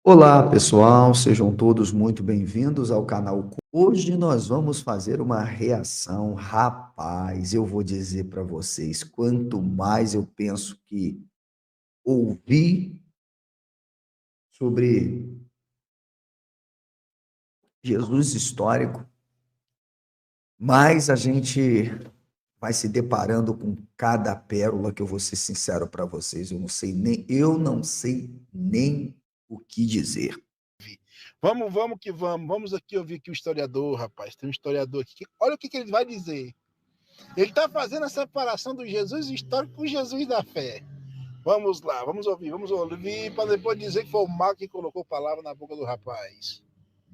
Olá, pessoal, sejam todos muito bem-vindos ao canal. Hoje nós vamos fazer uma reação. Rapaz, eu vou dizer para vocês, quanto mais eu penso que ouvi sobre Jesus histórico, mais a gente vai se deparando com cada pérola que eu vou ser sincero para vocês. Eu não sei nem o que dizer. Vamos que vamos. Vamos aqui ouvir aqui o historiador, rapaz. Tem um historiador aqui. Olha o que ele vai dizer. Ele está fazendo a separação do Jesus histórico com o Jesus da fé. Vamos lá, vamos ouvir para depois dizer que foi o Marco que colocou palavra na boca do rapaz.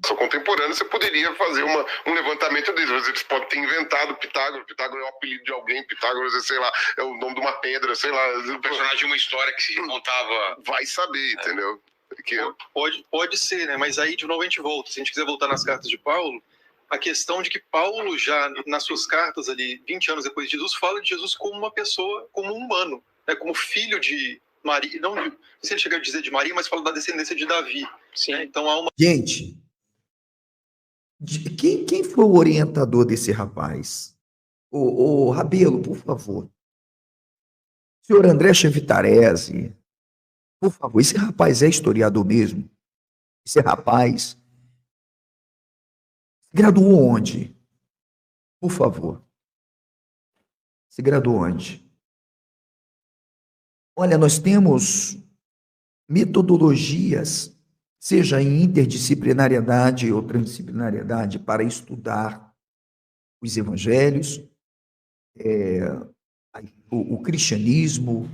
Contemporâneo, você poderia fazer um levantamento deles. Eles podem ter inventado Pitágoras. Pitágoras é o apelido de alguém. Pitágoras, sei lá, é o nome de uma pedra, sei lá. O personagem de uma história que se montava. Vai saber, entendeu? Que... Pode ser, né? Mas aí de novo a gente volta. Se a gente quiser voltar nas cartas de Paulo, a questão de que Paulo já nas suas cartas ali, 20 anos depois de Jesus, fala de Jesus como uma pessoa, como um humano, né? Como filho de Maria, não sei se ele chega a dizer de Maria, mas fala da descendência de Davi. Sim. Né? Então há uma... Gente, quem foi o orientador desse rapaz? O Rabelo, por favor. Senhor André Chevitarese, por favor, esse rapaz é historiador mesmo? Esse rapaz se graduou onde? Por favor. Se graduou onde? Olha, nós temos metodologias, seja em interdisciplinariedade ou transdisciplinariedade, para estudar os evangelhos, o cristianismo,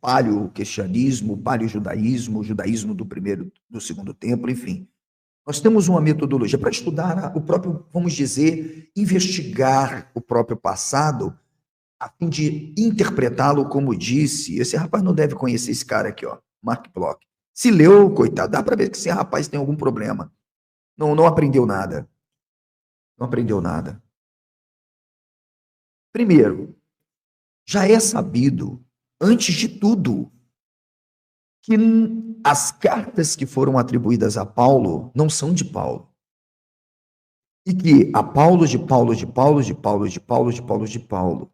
paleocristianismo, paleojudaísmo, o judaísmo do segundo templo, enfim. Nós temos uma metodologia para estudar o próprio, vamos dizer, investigar o próprio passado, a fim de interpretá-lo, como disse. Esse rapaz não deve conhecer esse cara aqui, ó, Mark Bloch. Se leu, coitado, dá para ver que esse rapaz tem algum problema. Não aprendeu nada. Não aprendeu nada. Primeiro, já é sabido, antes de tudo, que as cartas que foram atribuídas a Paulo não são de Paulo. E que a Paulo, de Paulo, de Paulo, de Paulo, de Paulo, de Paulo, de Paulo.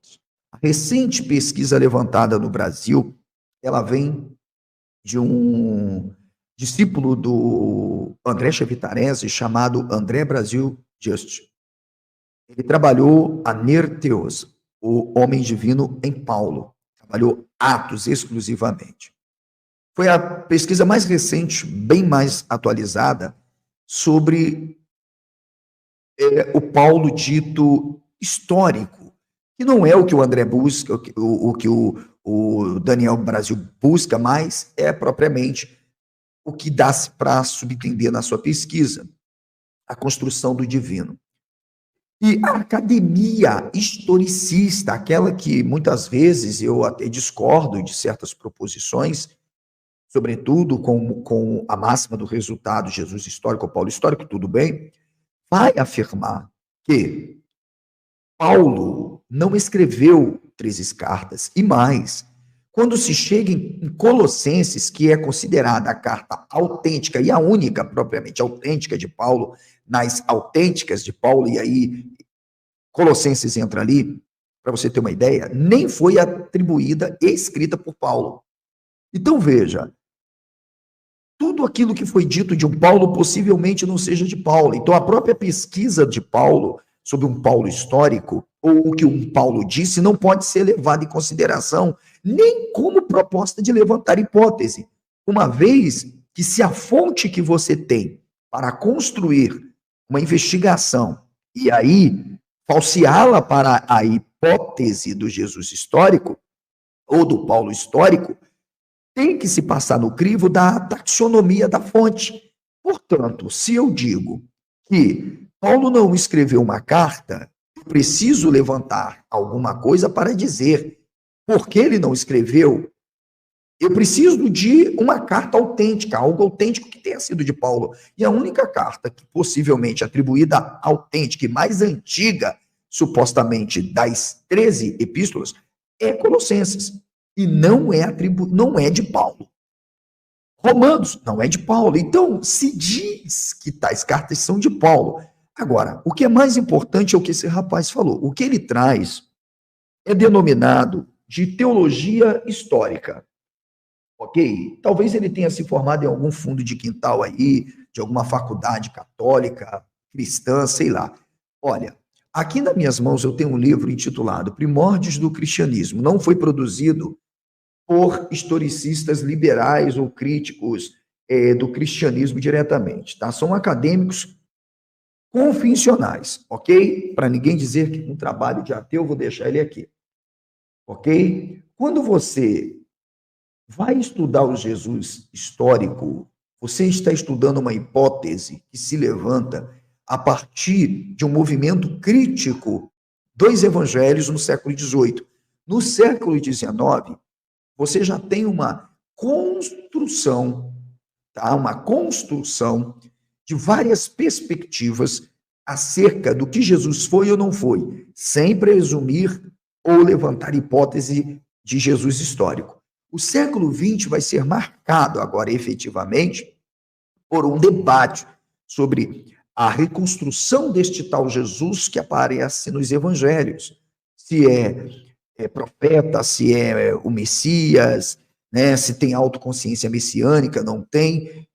A recente pesquisa levantada no Brasil, ela vem de um discípulo do André Chevitarese, chamado André Brasil Just. Ele trabalhou a Nerteos, o homem divino em Paulo. Trabalhou Atos exclusivamente. Foi a pesquisa mais recente, bem mais atualizada, sobre o Paulo dito histórico, que não é o que o André busca, o que o Daniel Brasil busca, mas é propriamente o que dá-se para subentender na sua pesquisa, a construção do divino. E a academia historicista, aquela que muitas vezes eu até discordo de certas proposições, sobretudo com a máxima do resultado Jesus histórico ou Paulo histórico, tudo bem, vai afirmar que Paulo não escreveu 13 cartas, e mais, quando se chega em Colossenses, que é considerada a carta autêntica e a única propriamente autêntica de Paulo, nas autênticas de Paulo, e aí Colossenses entra ali, para você ter uma ideia, nem foi atribuída e escrita por Paulo. Então veja, tudo aquilo que foi dito de um Paulo possivelmente não seja de Paulo. Então a própria pesquisa de Paulo sobre um Paulo histórico, ou o que um Paulo disse, não pode ser levado em consideração, nem como proposta de levantar hipótese, uma vez que se a fonte que você tem para construir uma investigação, e aí falseá-la para a hipótese do Jesus histórico, ou do Paulo histórico, tem que se passar no crivo da taxonomia da fonte. Portanto, se eu digo que Paulo não escreveu uma carta, eu preciso levantar alguma coisa para dizer por que ele não escreveu. Eu preciso de uma carta autêntica, algo autêntico que tenha sido de Paulo. E a única carta que possivelmente atribuída autêntica e mais antiga, supostamente, das 13 epístolas, é Colossenses. E não é de Paulo. Romanos não é de Paulo. Então, se diz que tais cartas são de Paulo. Agora, o que é mais importante é o que esse rapaz falou. O que ele traz é denominado de teologia histórica. Ok? Talvez ele tenha se formado em algum fundo de quintal aí, de alguma faculdade católica, cristã, sei lá. Olha, aqui nas minhas mãos eu tenho um livro intitulado Primórdios do Cristianismo. Não foi produzido por historicistas liberais ou críticos do cristianismo diretamente, tá? São acadêmicos confessionais, ok? Para ninguém dizer que um trabalho de ateu, vou deixar ele aqui, ok? Quando você vai estudar o Jesus histórico, você está estudando uma hipótese que se levanta a partir de um movimento crítico dos evangelhos no século XVIII. No século XIX, você já tem uma construção, tá? Uma construção de várias perspectivas acerca do que Jesus foi ou não foi, sem presumir ou levantar hipótese de Jesus histórico. O século XX vai ser marcado agora, efetivamente, por um debate sobre a reconstrução deste tal Jesus que aparece nos evangelhos. Se é profeta, se é o Messias, né? Se tem autoconsciência messiânica, não tem.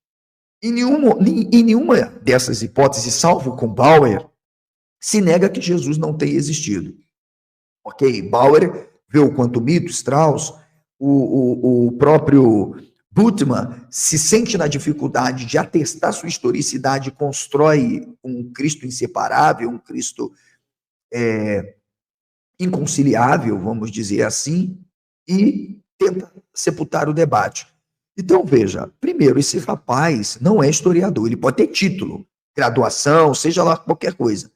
Em nenhuma dessas hipóteses, salvo com Bauer, se nega que Jesus não tenha existido. Ok? Bauer vê o quanto mito, Strauss, o próprio Bultmann se sente na dificuldade de atestar sua historicidade, constrói um Cristo inseparável, um Cristo inconciliável, vamos dizer assim, e tenta sepultar o debate. Então, veja, primeiro, esse rapaz não é historiador, ele pode ter título, graduação, seja lá qualquer coisa.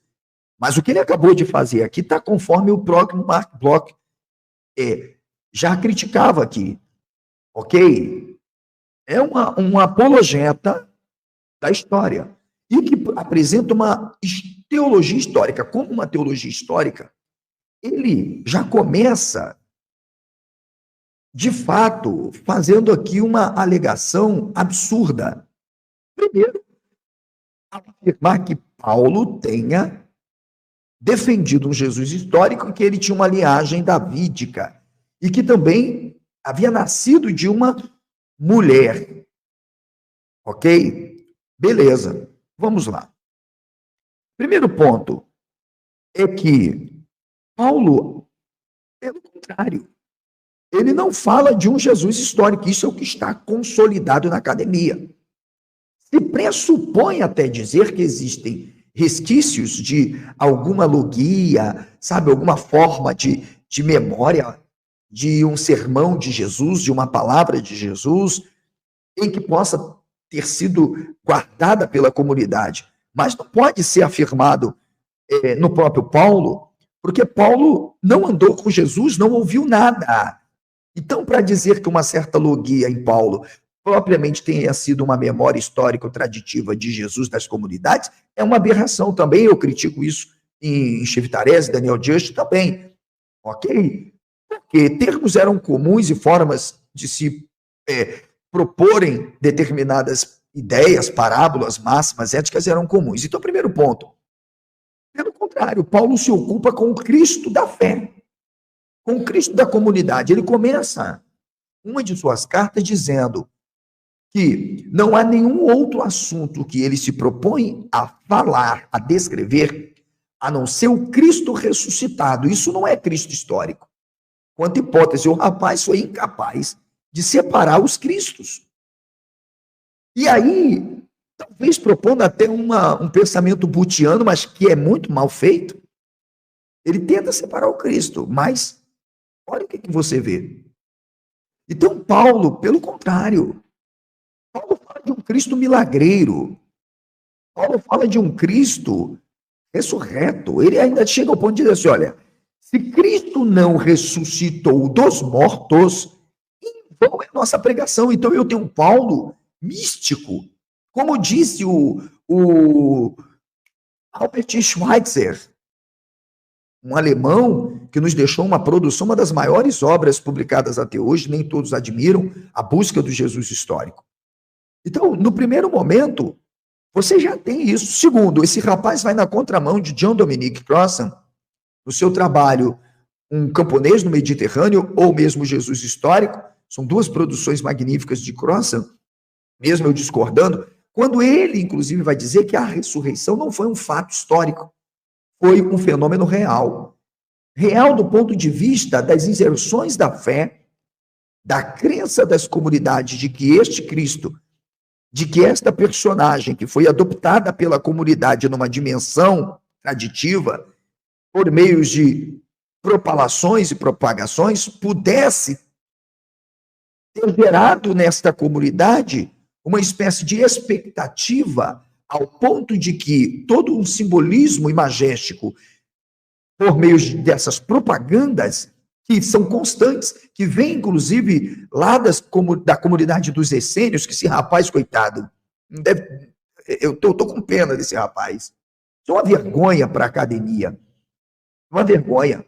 Mas o que ele acabou de fazer aqui está conforme o próprio Mark Bloch já criticava aqui, ok? É um apologeta da história e que apresenta uma teologia histórica. Como uma teologia histórica, ele já começa, de fato, fazendo aqui uma alegação absurda. Primeiro, afirmar que Paulo tenha defendido um Jesus histórico e que ele tinha uma linhagem davídica e que também havia nascido de uma mulher. Ok? Beleza. Vamos lá. Primeiro ponto é que Paulo, pelo contrário, ele não fala de um Jesus histórico. Isso é o que está consolidado na academia. Se pressupõe até dizer que existem resquícios de alguma logia, sabe, alguma forma de memória de um sermão de Jesus, de uma palavra de Jesus, em que possa ter sido guardada pela comunidade. Mas não pode ser afirmado no próprio Paulo, porque Paulo não andou com Jesus, não ouviu nada. Então, para dizer que uma certa logia em Paulo propriamente tenha sido uma memória histórico-traditiva de Jesus das comunidades, é uma aberração também. Eu critico isso em Chivtarese, Daniel Just também. Ok? Porque termos eram comuns e formas de se proporem determinadas ideias, parábolas, máximas éticas eram comuns. Então, primeiro ponto. Pelo contrário, Paulo se ocupa com o Cristo da fé, com o Cristo da comunidade. Ele começa uma de suas cartas dizendo que não há nenhum outro assunto que ele se propõe a falar, a descrever, a não ser o Cristo ressuscitado. Isso não é Cristo histórico. Quanto hipótese, o rapaz foi incapaz de separar os Cristos. E aí, talvez propondo até um pensamento bultiano, mas que é muito mal feito, ele tenta separar o Cristo, mas olha o que você vê. Então, Paulo, pelo contrário, Paulo fala de um Cristo milagreiro. Paulo fala de um Cristo ressurreto. Ele ainda chega ao ponto de dizer assim, olha, se Cristo não ressuscitou dos mortos, em vão é nossa pregação. Então eu tenho um Paulo místico. Como disse o Albert Schweitzer, um alemão que nos deixou uma produção, uma das maiores obras publicadas até hoje, nem todos admiram, A Busca do Jesus Histórico. Então, no primeiro momento, você já tem isso. Segundo, esse rapaz vai na contramão de John Dominic Crossan, no seu trabalho Um Camponês no Mediterrâneo, ou mesmo Jesus Histórico, são duas produções magníficas de Crossan, mesmo eu discordando, quando ele, inclusive, vai dizer que a ressurreição não foi um fato histórico, foi um fenômeno real. Real do ponto de vista das inserções da fé, da crença das comunidades de que este Cristo, de que esta personagem que foi adoptada pela comunidade numa dimensão traditiva, por meios de propalações e propagações, pudesse ter gerado nesta comunidade uma espécie de expectativa ao ponto de que todo um simbolismo imagético, por meio dessas propagandas, que são constantes, que vem, inclusive, lá da comunidade dos essênios, que esse rapaz, coitado, eu estou com pena desse rapaz. Isso é uma vergonha para a academia. Uma vergonha.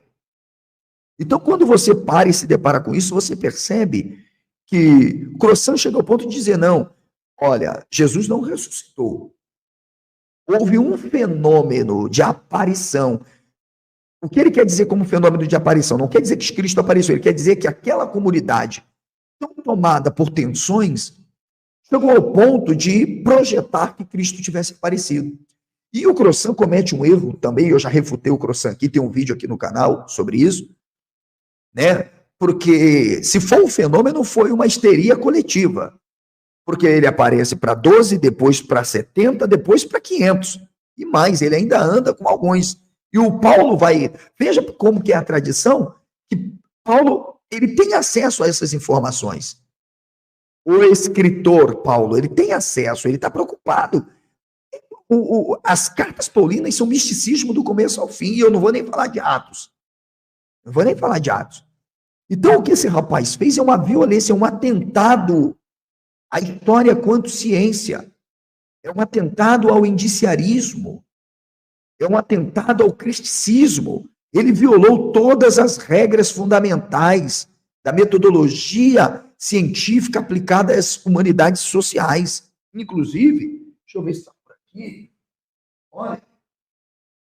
Então, quando você para e se depara com isso, você percebe que Crossan chega ao ponto de dizer, não, olha, Jesus não ressuscitou. Houve um fenômeno de aparição. O que ele quer dizer como fenômeno de aparição? Não quer dizer que Cristo apareceu, ele quer dizer que aquela comunidade, tão tomada por tensões, chegou ao ponto de projetar que Cristo tivesse aparecido. E o Crossan comete um erro também, eu já refutei o Crossan aqui, tem um vídeo aqui no canal sobre isso, né? Porque se for um fenômeno, foi uma histeria coletiva. Porque ele aparece para 12, depois para 70, depois para 500. E mais, ele ainda anda com alguns. E o Paulo vai... Veja como que é a tradição, que Paulo, ele tem acesso a essas informações. O escritor Paulo, ele tem acesso, ele está preocupado. As cartas paulinas são misticismo do começo ao fim, e eu não vou nem falar de Atos. Não vou nem falar de Atos. Então, o que esse rapaz fez é uma violência, é um atentado à história quanto ciência. É um atentado ao indiciarismo. É um atentado ao cristicismo. Ele violou todas as regras fundamentais da metodologia científica aplicada às humanidades sociais. Inclusive, deixa eu ver se está por aqui. Olha,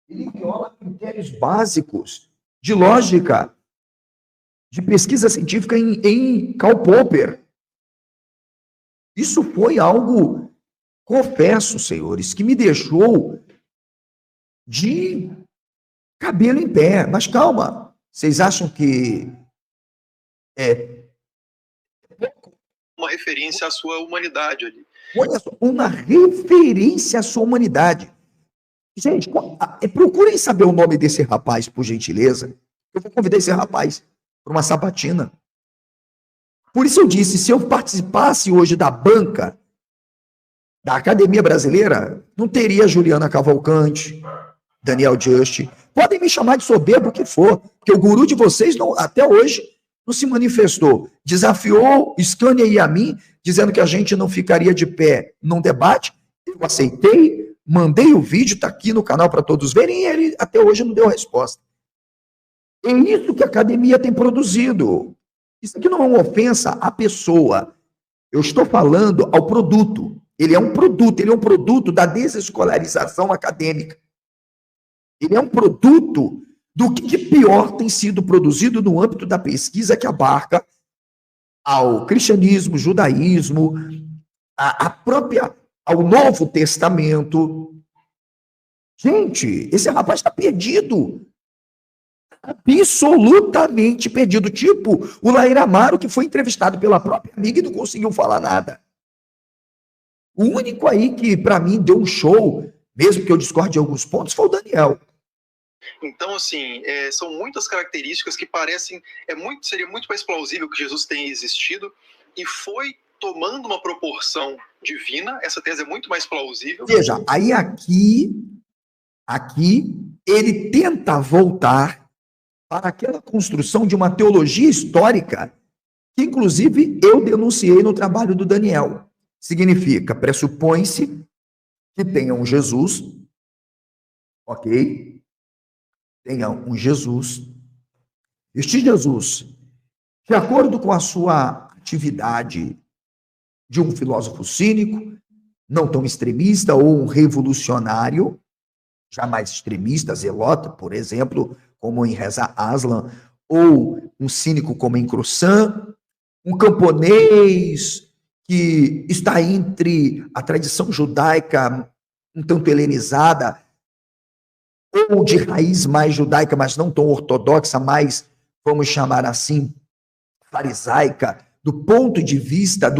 ele viola critérios básicos de lógica, de pesquisa científica em Karl Popper. Isso foi algo, confesso, senhores, que me deixou de cabelo em pé. Mas calma, vocês acham que uma referência à sua humanidade ali. Olha só, uma referência à sua humanidade. Gente, procurem saber o nome desse rapaz, por gentileza. Eu vou convidar esse rapaz para uma sabatina. Por isso eu disse, se eu participasse hoje da banca da Academia Brasileira, não teria Juliana Cavalcante, Daniel Just. Podem me chamar de soberbo o que for, porque o guru de vocês não, até hoje não se manifestou. Desafiou Scania e a mim, dizendo que a gente não ficaria de pé num debate. Eu aceitei, mandei o vídeo, está aqui no canal para todos verem, e ele até hoje não deu resposta. É isso que a academia tem produzido. Isso aqui não é uma ofensa à pessoa. Eu estou falando ao produto. Ele é um produto da desescolarização acadêmica. Ele é um produto do que de pior tem sido produzido no âmbito da pesquisa que abarca ao cristianismo, judaísmo, ao Novo Testamento. Gente, esse rapaz está perdido. Absolutamente perdido. Tipo o Lair Amaro, que foi entrevistado pela própria amiga e não conseguiu falar nada. O único aí que, para mim, deu um show, mesmo que eu discorde de alguns pontos, foi o Daniel. Então, assim, são muitas características que parecem... seria muito mais plausível que Jesus tenha existido e foi tomando uma proporção divina. Essa tese é muito mais plausível. Veja, aí aqui ele tenta voltar para aquela construção de uma teologia histórica que, inclusive, eu denunciei no trabalho do Daniel. Significa, pressupõe-se que tenha um Jesus, ok? Tenha um Jesus. Este Jesus, de acordo com a sua atividade de um filósofo cínico, não tão extremista, ou um revolucionário, jamais extremista, zelota, por exemplo, como em Reza Aslan, ou um cínico como em Croissant, um camponês que está entre a tradição judaica um tanto helenizada, ou de raiz mais judaica, mas não tão ortodoxa, mais, vamos chamar assim, farisaica, do ponto de vista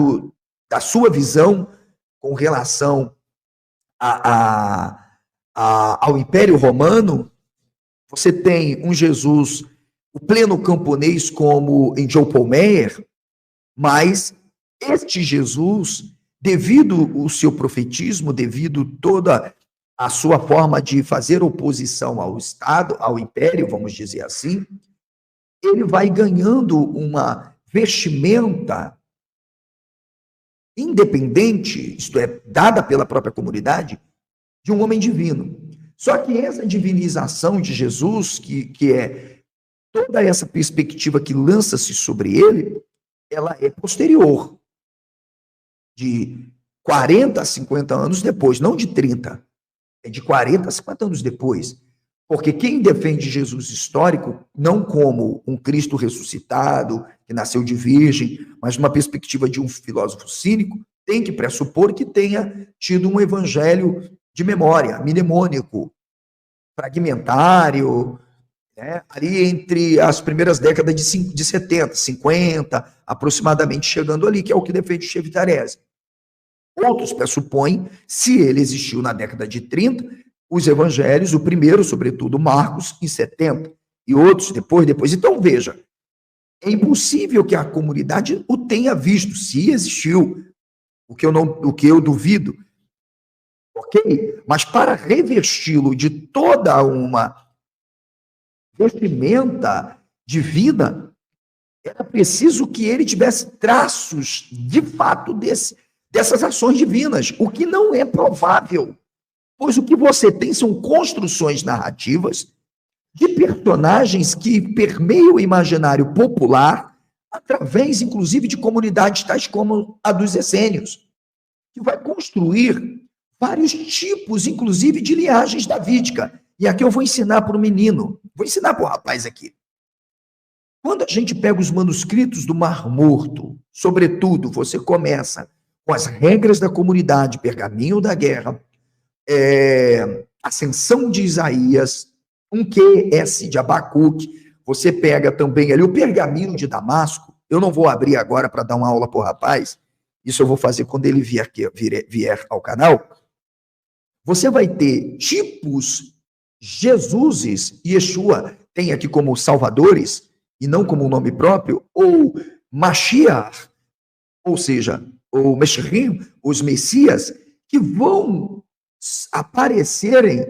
da sua visão com relação ao Império Romano. Você tem um Jesus, o pleno camponês, como em Joe Paul Meyer, mas este Jesus, devido ao seu profetismo, devido toda a sua forma de fazer oposição ao Estado, ao Império, vamos dizer assim, ele vai ganhando uma vestimenta independente, isto é, dada pela própria comunidade, de um homem divino. Só que essa divinização de Jesus, que é toda essa perspectiva que lança-se sobre ele, ela é posterior, de 40 a 50 anos depois, não de 30, é de 40 a 50 anos depois. Porque quem defende Jesus histórico, não como um Cristo ressuscitado, que nasceu de virgem, mas numa perspectiva de um filósofo cínico, tem que pressupor que tenha tido um evangelho de memória, mnemônico, fragmentário, né? Ali entre as primeiras décadas de 70, 50, aproximadamente chegando ali, que é o que defende Chevitarese. Outros pressupõem, se ele existiu na década de 30, os evangelhos, o primeiro, sobretudo, Marcos, em 70, e outros depois. Então, veja, é impossível que a comunidade o tenha visto, se existiu, o que eu duvido, ok? Mas para revesti-lo de toda uma vestimenta divina, era preciso que ele tivesse traços, de fato, dessas ações divinas, o que não é provável, pois o que você tem são construções narrativas de personagens que permeiam o imaginário popular através, inclusive, de comunidades tais como a dos essênios, que vai construir vários tipos, inclusive, de linhagens davídica. E aqui eu vou ensinar para o menino, vou ensinar para o rapaz aqui. Quando a gente pega os manuscritos do Mar Morto, sobretudo, você começa com as regras da comunidade, Pergaminho da Guerra, Ascensão de Isaías, um QS de Abacuque, você pega também ali o Pergaminho de Damasco. Eu não vou abrir agora para dar uma aula para o rapaz, isso eu vou fazer quando ele vier ao canal. Você vai ter tipos, Jesuses, Yeshua tem aqui como salvadores, e não como um nome próprio, ou Mashiach, ou seja, ou Meshrim, os Messias, que vão aparecerem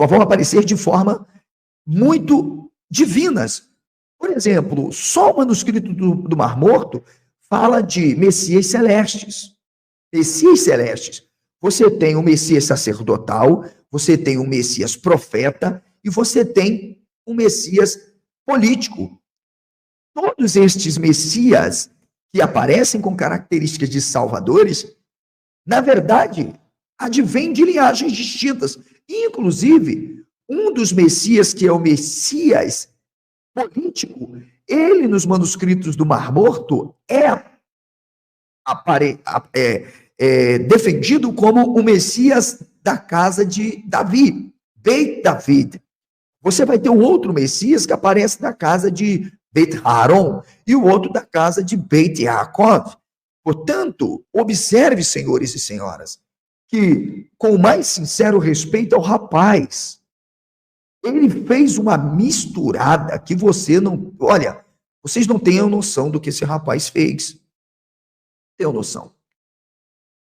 vão aparecer de forma muito divinas. Por exemplo, só o manuscrito do Mar Morto fala de Messias celestes. Messias celestes. Você tem o Messias sacerdotal, você tem o Messias profeta e você tem o Messias político. Todos estes Messias que aparecem com características de salvadores, na verdade, advêm de linhagens distintas. Inclusive, um dos Messias, que é o Messias político, ele, nos manuscritos do Mar Morto, é defendido como o Messias da casa de Davi, Beit David. Você vai ter um outro Messias que aparece na casa de Beit Aaron e o outro da casa de Beit Yaakov. Portanto, observe, senhores e senhoras, que, com o mais sincero respeito ao rapaz, ele fez uma misturada que você não... Olha, vocês não têm a noção do que esse rapaz fez. Tem noção.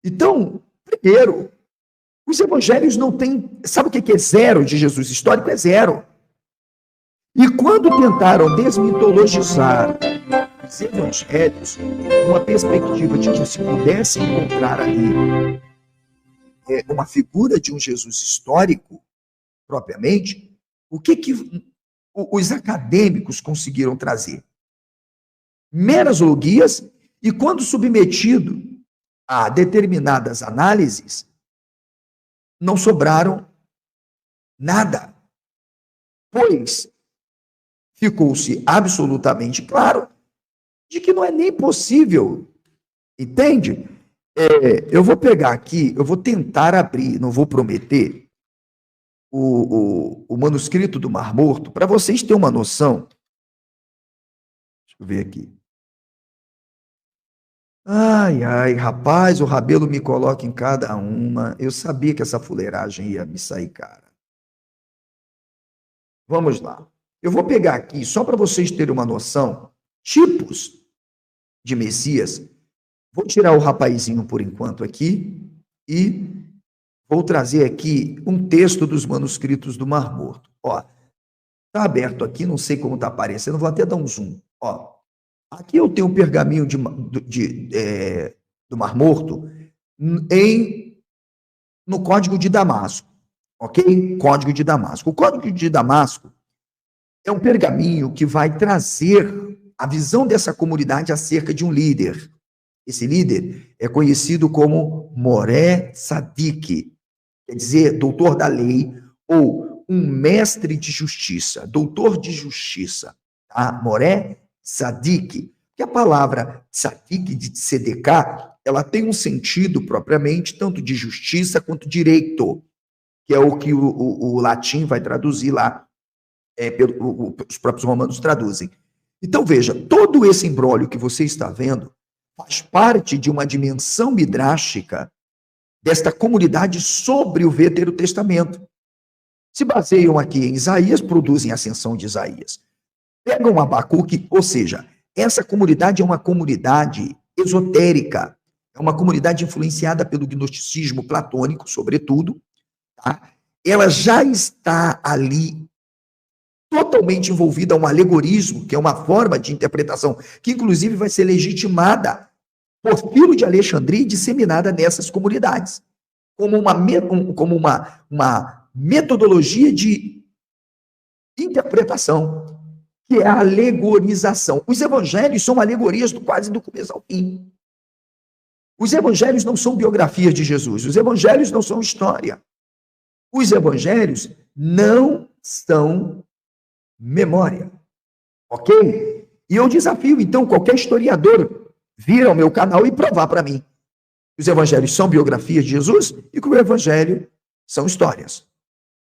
Então, primeiro, os evangelhos não têm... Sabe o que é zero de Jesus histórico? É zero. E quando tentaram desmitologizar os evangelhos, uma perspectiva de que se pudesse encontrar ali uma figura de um Jesus histórico, propriamente, o que os acadêmicos conseguiram trazer? Meras logias E quando submetido a determinadas análises, não sobraram nada, pois ficou-se absolutamente claro de que não é nem possível, entende? Eu vou pegar aqui, eu vou tentar abrir, não vou prometer, o manuscrito do Mar Morto, para vocês terem uma noção. Deixa eu ver aqui. Ai, ai, rapaz, o Rabelo me coloca em cada uma. Eu sabia que essa fuleiragem ia me sair cara. Vamos lá. Eu vou pegar aqui, só para vocês terem uma noção, tipos de Messias. Vou tirar o rapazinho por enquanto aqui e vou trazer aqui um texto dos manuscritos do Mar Morto. Ó, tá aberto aqui, não sei como tá aparecendo, vou até dar um zoom. Ó, aqui eu tenho um pergaminho do Mar Morto no Código de Damasco, ok? Código de Damasco. O Código de Damasco é um pergaminho que vai trazer a visão dessa comunidade acerca de um líder. Esse líder é conhecido como Moré Tzadik, quer dizer, doutor da lei, ou um mestre de justiça, doutor de justiça. Tá? Moré Tzadik. Que a palavra Tzadik, de tzedekah, ela tem um sentido propriamente tanto de justiça quanto direito, que é o que o latim vai traduzir lá, os próprios romanos traduzem. Então, veja, todo esse imbróglio que você está vendo faz parte de uma dimensão midrástica desta comunidade sobre o Veterotestamento. Se baseiam aqui em Isaías, produzem a ascensão de Isaías. Pegam Abacuque, ou seja, essa comunidade é uma comunidade esotérica, é uma comunidade influenciada pelo gnosticismo platônico, sobretudo. Tá? Ela já está ali totalmente envolvida a um alegorismo, que é uma forma de interpretação, que inclusive vai ser legitimada por Filo de Alexandria e disseminada nessas comunidades, como uma metodologia de interpretação, que é a alegorização. Os evangelhos são alegorias quase do começo ao fim. Os evangelhos não são biografias de Jesus, os evangelhos não são história. Os evangelhos não são memória, ok? E eu desafio, então, qualquer historiador vir ao meu canal e provar para mim que os evangelhos são biografias de Jesus e que o evangelho são histórias,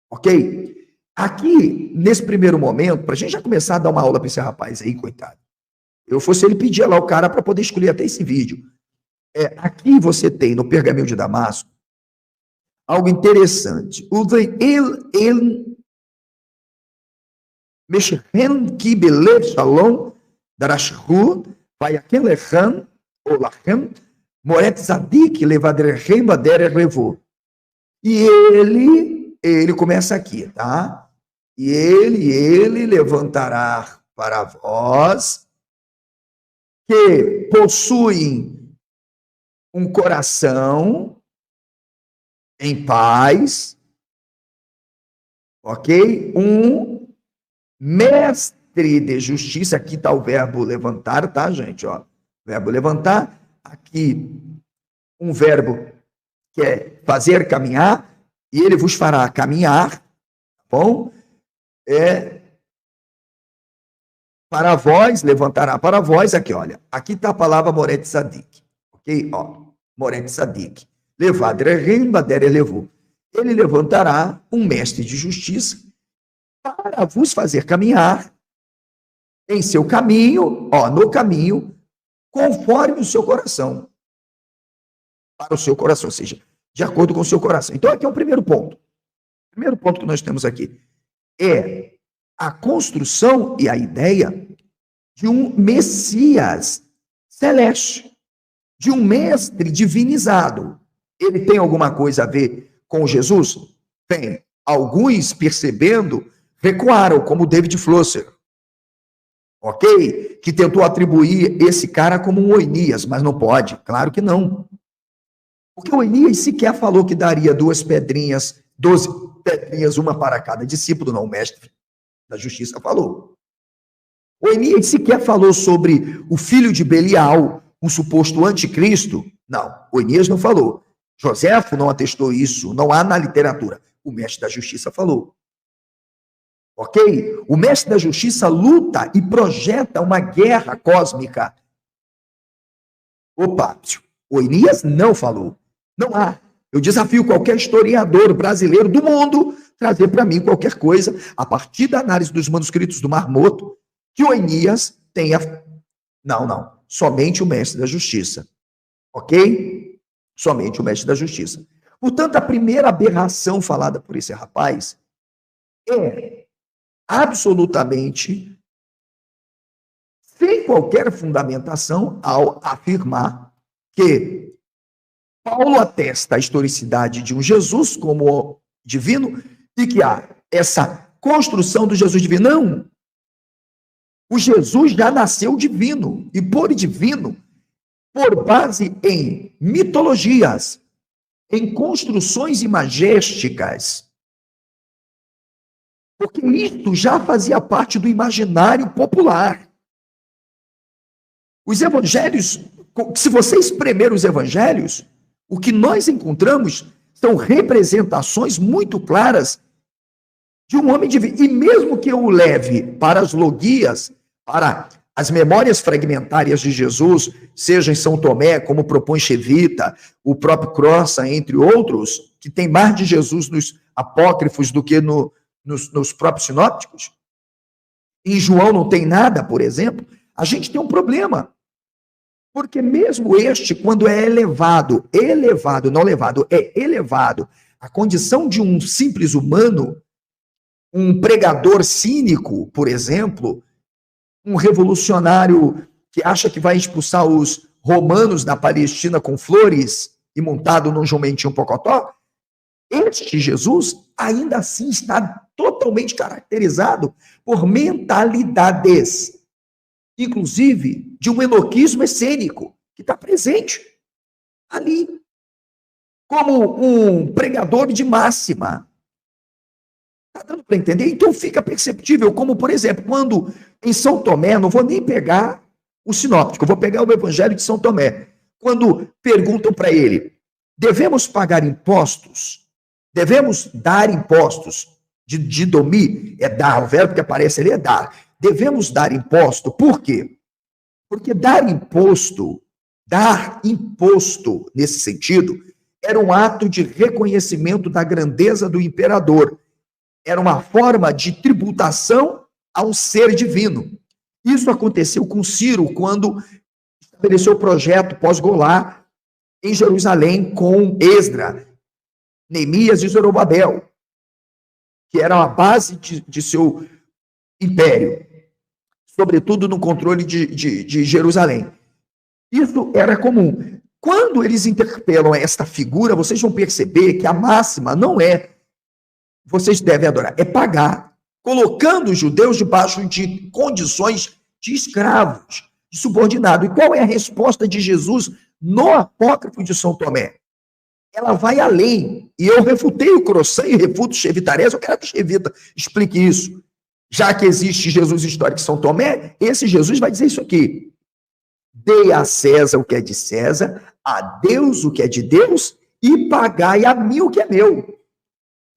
ok? Aqui, nesse primeiro momento, para a gente já começar a dar uma aula para esse rapaz aí, coitado, eu fosse ele pedir lá o cara para poder escolher até esse vídeo. Aqui você tem, no pergaminho de Damasco, algo interessante. Meshen kibele shalom darashhu vayaken lechem olachem moret zadik levadrechem bader revo. E ele começa aqui, tá? E ele levantará para vós que possuem um coração em paz, ok? Um mestre de justiça, aqui está o verbo levantar, tá, gente? Ó, verbo levantar, aqui um verbo que é fazer caminhar, e ele vos fará caminhar, tá bom? Para vós, levantará para vós, aqui, olha, aqui está a palavra Moret Tzadik, ok? Ó, Moret Tzadik. Levadrechem bader levou. Ele levantará um mestre de justiça para vos fazer caminhar em seu caminho, no caminho, conforme o seu coração. Para o seu coração, ou seja, de acordo com o seu coração. Então, aqui é o primeiro ponto. O primeiro ponto que nós temos aqui é a construção e a ideia de um Messias celeste, de um mestre divinizado. Ele tem alguma coisa a ver com Jesus? Tem. Alguns, percebendo, recuaram, como David Flosser, ok? Que tentou atribuir esse cara como um Oinias, mas não pode, claro que não. Porque o Oinias sequer falou que daria 12 pedrinhas, uma para cada discípulo, não, o mestre da justiça falou. O Oinias sequer falou sobre o filho de Belial, um suposto anticristo? Não, Oenias não falou. Joséfo não atestou isso, não há na literatura. O mestre da justiça falou. Ok? O mestre da justiça luta e projeta uma guerra cósmica. Opa, Oenias não falou. Não há. Eu desafio qualquer historiador brasileiro do mundo trazer para mim qualquer coisa, a partir da análise dos manuscritos do Mar Morto, que Oenias tenha... Não. Somente o mestre da justiça. Ok? Somente o mestre da justiça. Portanto, a primeira aberração falada por esse rapaz é absolutamente sem qualquer fundamentação ao afirmar que Paulo atesta a historicidade de um Jesus como divino e que há essa construção do Jesus divino. Não! O Jesus já nasceu divino, e por divino, por base em mitologias, em construções imagésticas, porque isto já fazia parte do imaginário popular. Os evangelhos, se você espremer os evangelhos, o que nós encontramos são representações muito claras de um homem divino. E mesmo que eu o leve para as logias, para as memórias fragmentárias de Jesus, seja em São Tomé, como propõe Chevita, o próprio Crossa, entre outros, que tem mais de Jesus nos apócrifos do que nos próprios sinópticos, em João não tem nada, por exemplo, a gente tem um problema. Porque mesmo este, quando é elevado, não levado, é elevado, a condição de um simples humano, um pregador cínico, por exemplo, um revolucionário que acha que vai expulsar os romanos da Palestina com flores e montado num jumentinho pocotó, este Jesus ainda assim está totalmente caracterizado por mentalidades, inclusive de um enoquismo essênico, que está presente ali, como um pregador de máxima. Está dando para entender? Então fica perceptível, como, por exemplo, quando em São Tomé, não vou nem pegar o sinóptico, vou pegar o Evangelho de São Tomé, quando perguntam para ele, devemos pagar impostos? Devemos dar impostos? De domi, é dar, o verbo que aparece ali é dar. Devemos dar imposto, por quê? Porque dar imposto, nesse sentido, era um ato de reconhecimento da grandeza do imperador. Era uma forma de tributação a um ser divino. Isso aconteceu com Ciro, quando estabeleceu o projeto pós-Golá em Jerusalém com Esdra, Neemias e Zorobabel, que era a base de seu império, sobretudo no controle de Jerusalém. Isso era comum. Quando eles interpelam esta figura, vocês vão perceber que a máxima não é vocês devem adorar, é pagar, colocando os judeus debaixo de condições de escravos, de subordinado. E qual é a resposta de Jesus no apócrifo de São Tomé? Ela vai além. E eu refutei o Crossan e refuto o Chevitarés, eu quero que o Chevita explique isso. Já que existe Jesus histórico de São Tomé, esse Jesus vai dizer isso aqui. Dei a César o que é de César, a Deus o que é de Deus, e pagai a mim o que é meu.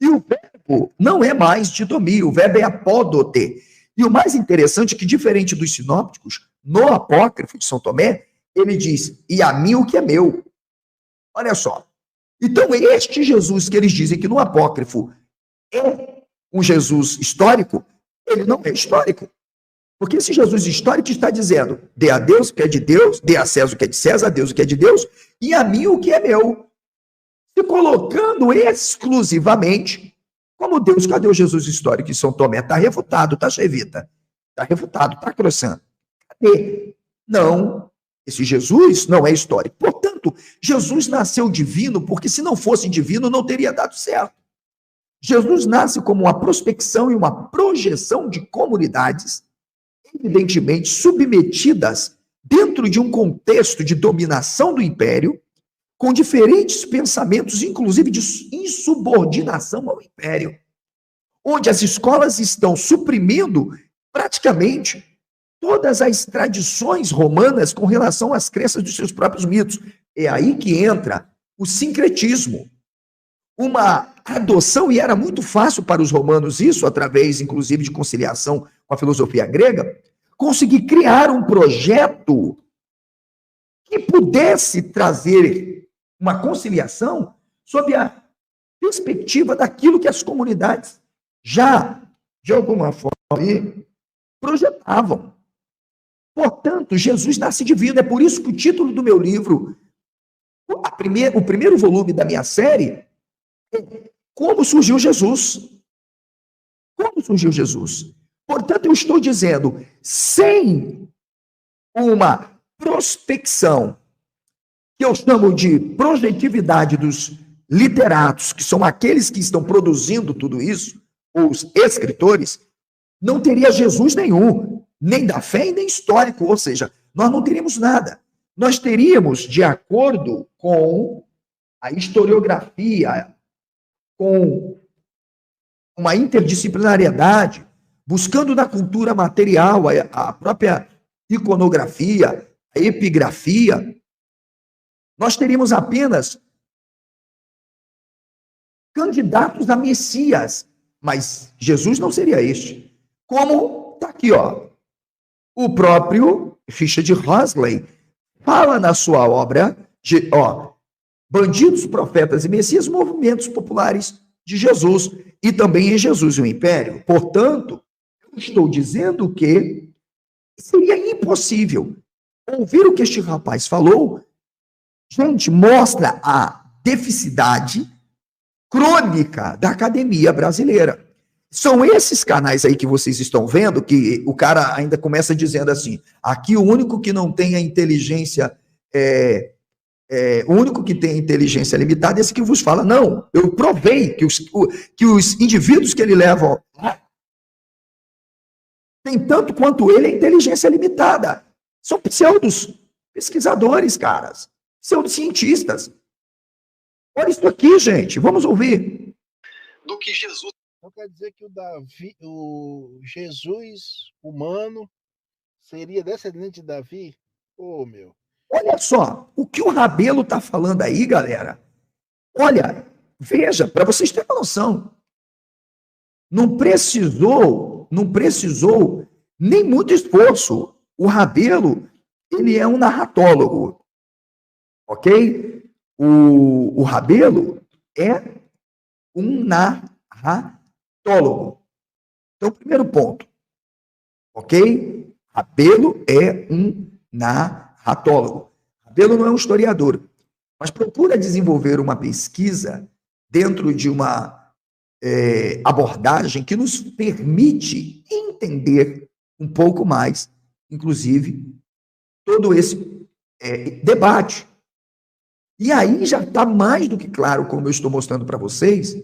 E o verbo não é mais didomia, o verbo é apódote. E o mais interessante é que, diferente dos sinópticos, no apócrifo de São Tomé, ele diz, e a mim o que é meu. Olha só. Então, este Jesus que eles dizem que no apócrifo é um Jesus histórico, ele não é histórico. Porque esse Jesus histórico está dizendo, dê a Deus o que é de Deus, dê a César o que é de César, a Deus o que é de Deus, e a mim o que é meu. Se colocando exclusivamente como Deus. Cadê o Jesus histórico em São Tomé? Está refutado, tá, Chevita? Está refutado, tá, Crossan? Cadê? Não, esse Jesus não é histórico. Portanto, Jesus nasceu divino, porque se não fosse divino, não teria dado certo. Jesus nasce como uma prospecção e uma projeção de comunidades, evidentemente submetidas dentro de um contexto de dominação do império, com diferentes pensamentos, inclusive de insubordinação ao império, onde as escolas estão suprimindo praticamente todas as tradições romanas com relação às crenças dos seus próprios mitos. É aí que entra o sincretismo. Uma adoção, e era muito fácil para os romanos isso, através, inclusive, de conciliação com a filosofia grega, conseguir criar um projeto que pudesse trazer uma conciliação sob a perspectiva daquilo que as comunidades já, de alguma forma, projetavam. Portanto, Jesus nasce divino. É por isso que o título do meu livro, o primeiro volume da minha série, é Como Surgiu Jesus. Como surgiu Jesus? Portanto, eu estou dizendo, sem uma prospecção, que eu chamo de projetividade dos literatos, que são aqueles que estão produzindo tudo isso, os escritores, não teria Jesus nenhum, nem da fé e nem histórico, ou seja, nós não teríamos nada. Nós teríamos, de acordo com a historiografia, com uma interdisciplinariedade, buscando na cultura material a própria iconografia, a epigrafia, nós teríamos apenas candidatos a Messias, mas Jesus não seria este. Como está aqui, ó, o próprio Richard Horsley fala na sua obra de, Bandidos, Profetas e Messias, movimentos populares de Jesus, e também em Jesus e o Império. Portanto, eu estou dizendo que seria impossível ouvir o que este rapaz falou. Gente, mostra a deficiência crônica da academia brasileira. São esses canais aí que vocês estão vendo, que o cara ainda começa dizendo assim, aqui o único que não tem a inteligência, o único que tem a inteligência limitada é esse que vos fala. Não, eu provei que os indivíduos que ele leva tem tanto quanto ele a inteligência limitada. São pseudos pesquisadores, caras. Pseudocientistas. Olha isso aqui, gente. Vamos ouvir. Do que Jesus. Então quer dizer que o Jesus humano seria descendente de Davi? Ô, meu. Olha só, o que o Rabelo está falando aí, galera. Olha, veja, para vocês terem uma noção. Não precisou nem muito esforço. O Rabelo, ele é um narratólogo. Ok? O Rabelo é um narratólogo. Então, primeiro ponto. Ok? Rabelo é um narratólogo. Rabelo não é um historiador, mas procura desenvolver uma pesquisa dentro de uma abordagem que nos permite entender um pouco mais, inclusive, todo esse debate. E aí já está mais do que claro, como eu estou mostrando para vocês,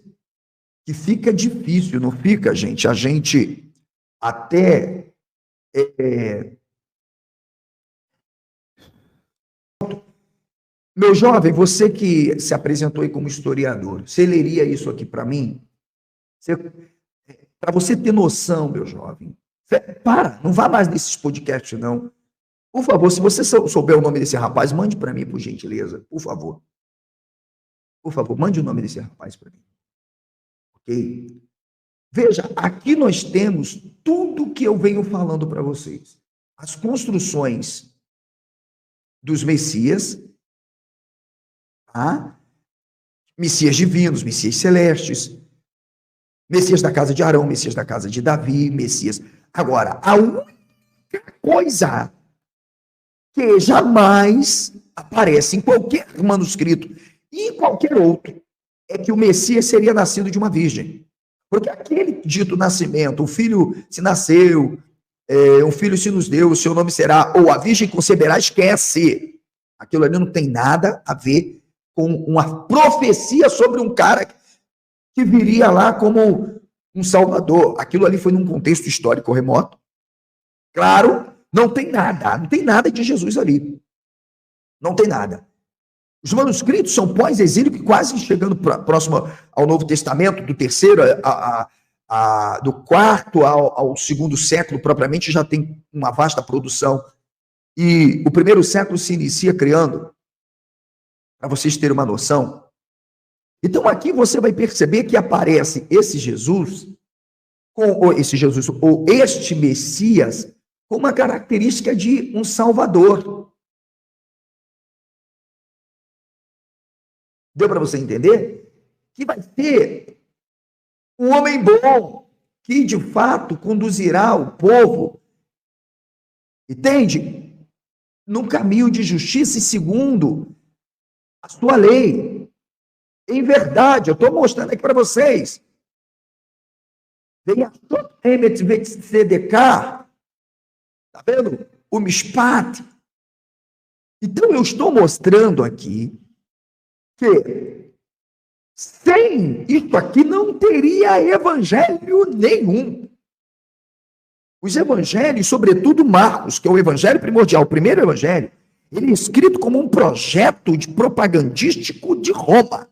que fica difícil, não fica, gente? A gente até... Meu jovem, você que se apresentou aí como historiador, você leria isso aqui para mim? Para você ter noção, meu jovem, não vá mais nesses podcasts, não. Por favor, se você souber o nome desse rapaz, mande para mim, por gentileza. Por favor. Por favor, mande o nome desse rapaz para mim. Ok? Veja, aqui nós temos tudo que eu venho falando para vocês. As construções dos Messias, tá? Messias divinos, Messias celestes, Messias da casa de Arão, Messias da casa de Davi, Messias... Agora, a única coisa que jamais aparece em qualquer manuscrito e em qualquer outro é que o Messias seria nascido de uma virgem. Porque aquele dito nascimento, o filho se nasceu, um filho se nos deu, o seu nome será, ou a virgem conceberá, esquece. Aquilo ali não tem nada a ver com uma profecia sobre um cara que viria lá como um salvador. Aquilo ali foi num contexto histórico remoto. Claro, não tem nada de Jesus ali. Não tem nada. Os manuscritos são pós-exílio, que quase chegando próximo ao Novo Testamento, do terceiro do quarto ao segundo século, propriamente, já tem uma vasta produção. E o primeiro século se inicia criando, para vocês terem uma noção. Então, aqui você vai perceber que aparece esse Jesus, ou este Messias, com uma característica de um Salvador. Deu para você entender? Que vai ser um homem bom, que de fato conduzirá o povo, entende? Num caminho de justiça e segundo a sua lei. Em verdade, eu estou mostrando aqui para vocês. Vem a Emet Tzedekah, tá vendo? O Mishpat. Então, eu estou mostrando aqui que sem isso aqui não teria evangelho nenhum. Os evangelhos, sobretudo Marcos, que é o evangelho primordial, o primeiro evangelho, ele é escrito como um projeto propagandístico de Roma,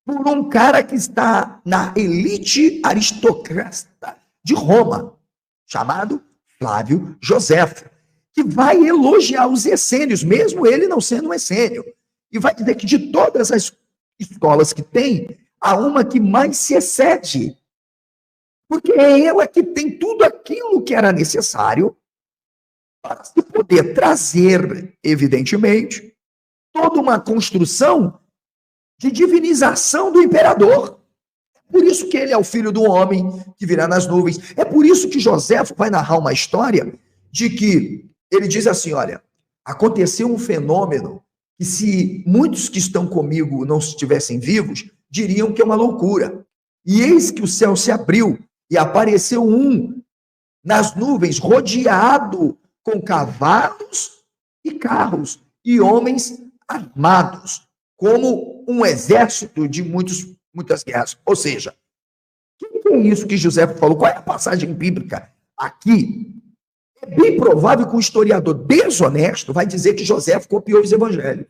por um cara que está na elite aristocrata de Roma, chamado Flávio Joséfo, que vai elogiar os essênios, mesmo ele não sendo um essênio, e vai dizer que de todas as escolas que tem, há uma que mais se excede, porque é ela que tem tudo aquilo que era necessário para se poder trazer, evidentemente, toda uma construção de divinização do imperador. É por isso que ele é o filho do homem que virá nas nuvens. É por isso que Joséfo vai narrar uma história de que ele diz assim, olha, aconteceu um fenômeno que se muitos que estão comigo não estivessem vivos, diriam que é uma loucura. E eis que o céu se abriu e apareceu um nas nuvens, rodeado com cavalos e carros e homens armados, como um exército de muitas guerras. Ou seja, o que é isso que José falou? Qual é a passagem bíblica? Aqui, é bem provável que um historiador desonesto vai dizer que José copiou os evangelhos.